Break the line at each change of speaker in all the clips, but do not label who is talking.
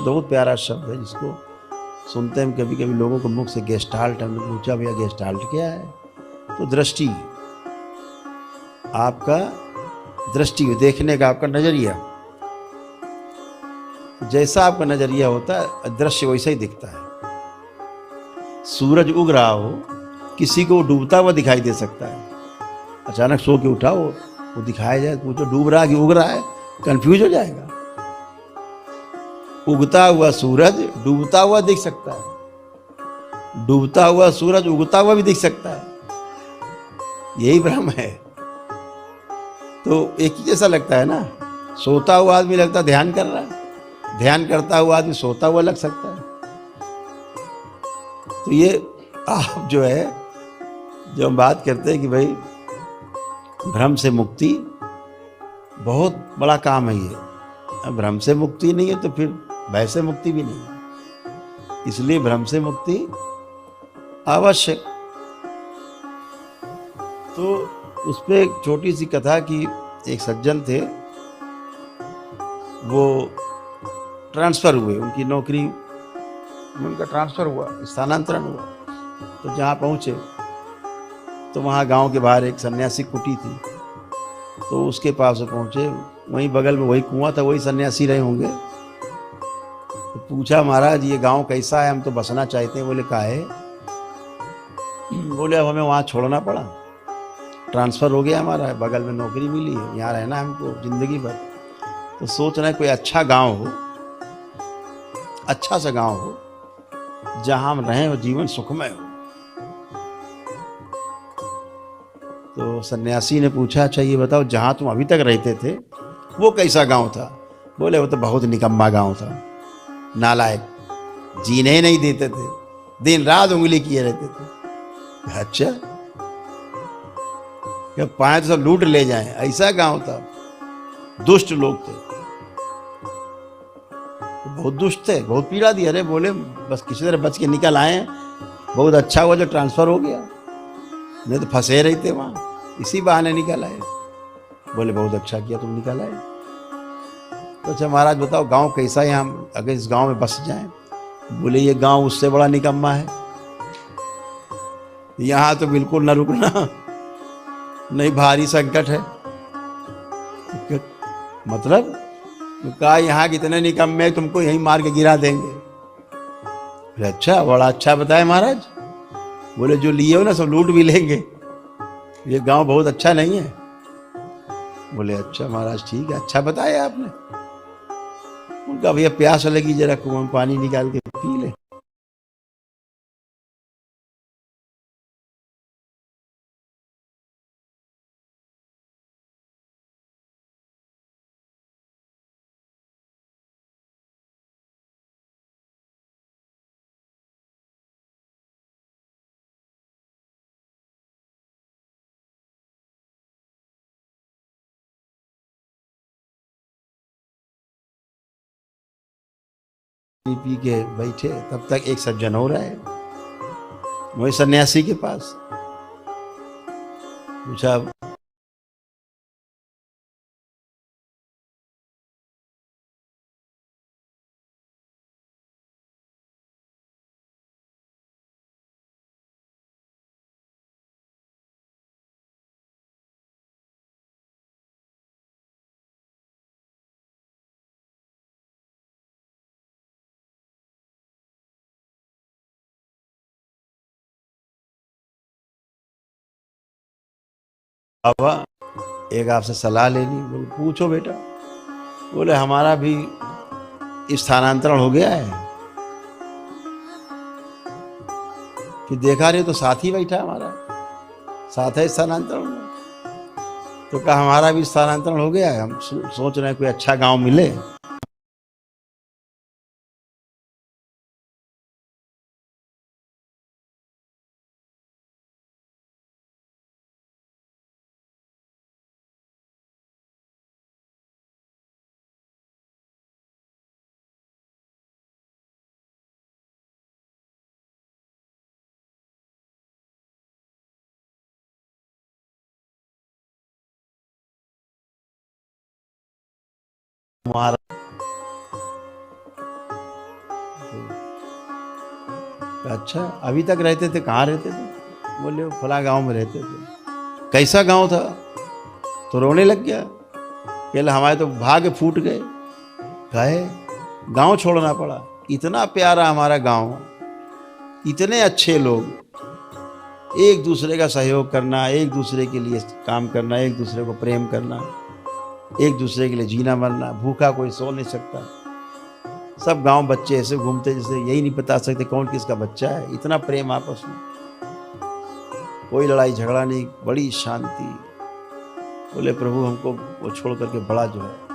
बहुत प्यारा शब्द है जिसको सुनते हैं कभी कभी लोगों को मुख से गेस्टाल्ट, हमने पूछा भैया गेस्टाल्ट क्या है? तो दृष्टि, आपका दृष्टि देखने का आपका नजरिया, जैसा आपका नजरिया होता है दृश्य वैसा ही दिखता है। सूरज उग रहा हो, किसी को डूबता हुआ दिखाई दे सकता है। अचानक सो के उठा वो दिखाया जाए, पूछो डूब रहा है कि उग रहा है, कंफ्यूज हो जाएगा। उगता हुआ सूरज डूबता हुआ दिख सकता है, डूबता हुआ सूरज उगता हुआ भी दिख सकता है। यही भ्रम है। तो एक ही जैसा लगता है ना। सोता हुआ आदमी लगता है ध्यान कर रहा है, ध्यान करता हुआ आदमी सोता हुआ लग सकता है। तो ये आप जो है, जो हम बात करते हैं कि भाई भ्रम से मुक्ति बहुत बड़ा काम है ये। भ्रम से मुक्ति नहीं है तो फिर भय से मुक्ति भी नहीं है। इसलिए भ्रम से मुक्ति आवश्यक। तो उस पर एक छोटी सी कथा कि एक सज्जन थे, वो ट्रांसफ़र हुए, उनकी नौकरी, उनका ट्रांसफ़र हुआ, स्थानांतरण हुआ। तो जहाँ पहुँचे तो वहाँ गांव के बाहर एक सन्यासी कुटी थी। तो उसके पास वो पहुँचे, वहीं बगल में वही कुआं था, वही सन्यासी रहे होंगे। तो पूछा महाराज ये गांव कैसा है, हम तो बसना चाहते हैं। बोले काहे? बोले अब हमें वहाँ छोड़ना पड़ा, ट्रांसफ़र हो गया हमारा, बगल में नौकरी मिली है, यहाँ रहना है हमको ज़िंदगी भर। तो सोच रहे हैं कोई अच्छा गांव हो, अच्छा सा गांव हो जहाँ हम रहें और जीवन सुखमय हो। तो सन्यासी ने पूछा अच्छा ये बताओ जहाँ तुम अभी तक रहते थे वो कैसा गांव था? बोले वो तो बहुत निकम्मा गांव था, नालायक, जीने ही नहीं देते थे, दिन रात उंगली किए रहते थे। अच्छा, क्या पाए तो सब लूट ले जाएं, ऐसा गांव था? दुष्ट लोग थे, बहुत दुष्ट थे, बहुत पीड़ा दी। अरे बोले बस किसी तरह बच के निकल आए, बहुत अच्छा हुआ जो ट्रांसफ़र हो गया, नहीं तो फंसे रहे थे वहाँ, इसी बहाने निकल आए। बोले बहुत अच्छा किया तुम निकल आए। तो अच्छा महाराज बताओ गांव कैसा है, हम अगर इस गांव में बस जाएं? बोले ये गांव उससे बड़ा निकम्मा है, यहाँ तो बिल्कुल न रुकना, नहीं भारी संकट है। मतलब कहा यहाँ कितने निकम्मे तुमको यहीं मार के गिरा देंगे। बोले अच्छा, बड़ा अच्छा बताया महाराज। बोले जो लिए हो ना सब लूट भी लेंगे, ये गांव बहुत अच्छा नहीं है। बोले अच्छा महाराज ठीक है, अच्छा बताया आपने। उनका भैया प्यास लगी, जरा कुआं में पानी निकाल के पी ले। पी के बैठे, तब तक एक सज्जन हो रहा है वही सन्यासी के पास। पूछा बाबा एक आपसे सलाह लेनी। बोले पूछो बेटा। बोले हमारा भी स्थानांतरण हो गया है, कि देखा नहीं तो साथ ही बैठा हमारा, साथ है स्थानांतरण में। तो कहा हमारा भी स्थानांतरण हो गया है, हम सोच रहे हैं कोई अच्छा गांव मिले। हमारा अच्छा, अभी तक रहते थे? कहाँ रहते थे? बोले वो फला गांव में रहते थे। कैसा गांव था? तो रोने लग गया। कहले हमारे तो भाग्य फूट गए, गए, गांव छोड़ना पड़ा। इतना प्यारा हमारा गांव, इतने अच्छे लोग, एक दूसरे का सहयोग करना, एक दूसरे के लिए काम करना, एक दूसरे को प्रेम करना, एक दूसरे के लिए जीना मरना, भूखा कोई सो नहीं सकता। सब गांव बच्चे ऐसे घूमते जैसे यही नहीं बता सकते कौन किसका बच्चा है। इतना प्रेम आपस में, कोई लड़ाई झगड़ा नहीं, बड़ी शांति। बोले प्रभु हमको वो छोड़ करके बड़ा जो है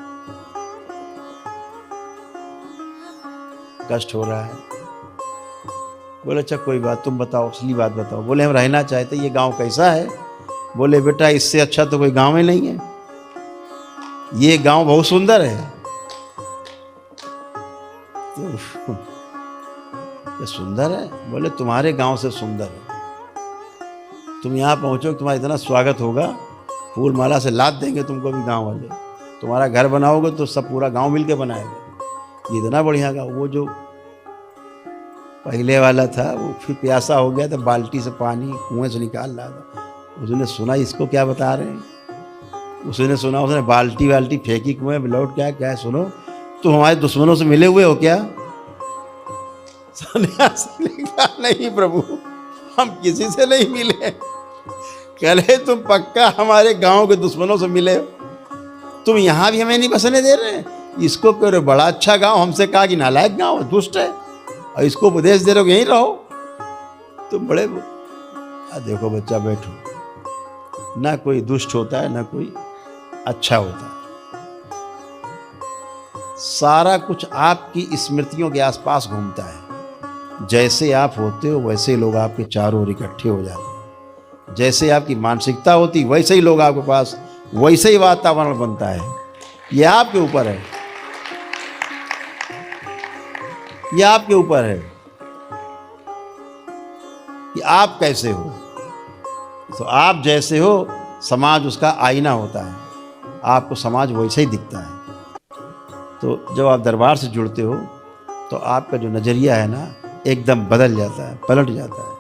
कष्ट हो रहा है। बोले अच्छा कोई बात, तुम बताओ, असली बात बताओ। बोले हम रहना चाहते, ये गांव कैसा है? बोले बेटा इससे अच्छा तो कोई गांव ही नहीं है, ये गांव बहुत सुंदर है। तो ये सुंदर है? बोले तुम्हारे गांव से सुंदर है। तुम यहाँ पहुँचो, तुम्हारा इतना स्वागत होगा, फूल माला से लाद देंगे तुमको भी गांव वाले। तुम्हारा घर बनाओगे तो सब पूरा गांव मिलके बनाएगा। ये इतना बढ़िया गांव। वो जो पहले वाला था वो फिर प्यासा हो गया तो बाल्टी से पानी कुएं से निकाल रहा था। उसने सुना इसको क्या बता रहे हैं, उसने सुना, उसने बाल्टी वाल्टी फेंकी कुएं में, लौट क्या क्या है सुनो, तुम हमारे दुश्मनों से मिले हुए हो क्या? सन्यासी ने कहा नहीं प्रभु, हम किसी से नहीं मिले। कह रहे तुम पक्का हमारे गांव के दुश्मनों से मिले हो, तुम यहाँ भी हमें नहीं बसने दे रहे। इसको कह रहे बड़ा अच्छा गांव, हमसे कहा कि नालायक गांव, दुष्ट है, और इसको उपदेश दे रहे हो यहीं रहो। तुम बड़े देखो बच्चा बैठो, ना कोई दुष्ट होता है ना कोई अच्छा होता है। सारा कुछ आपकी स्मृतियों के आसपास घूमता है। जैसे आप होते हो वैसे लोग आपके चारों ओर इकट्ठे हो जाते हैं। जैसे आपकी मानसिकता होती वैसे ही लोग आपके पास, वैसे ही वातावरण बनता है। ये आपके ऊपर है, ये आपके ऊपर है कि आप कैसे हो। तो आप जैसे हो समाज उसका आईना होता है, आपको समाज वैसे ही दिखता है। तो जब आप दरबार से जुड़ते हो तो आपका जो नज़रिया है ना एकदम बदल जाता है, पलट जाता है।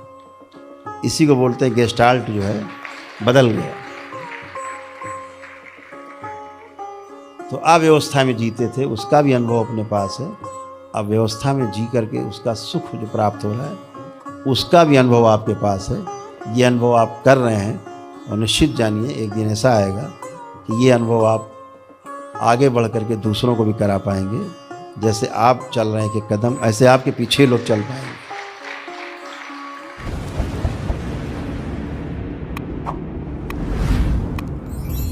इसी को बोलते हैं गेस्टाल्ट जो है बदल गया। तो अव्यवस्था में जीते थे उसका भी अनुभव अपने पास है। अब व्यवस्था में जी करके उसका सुख जो प्राप्त हो रहा है उसका भी अनुभव आपके पास है। ये अनुभव आप कर रहे हैं और निश्चित जानिए एक दिन ऐसा आएगा कि ये अनुभव आप आगे बढ़ करके दूसरों को भी करा पाएंगे। जैसे आप चल रहे हैं कि कदम, ऐसे आपके पीछे लोग चल पाएंगे।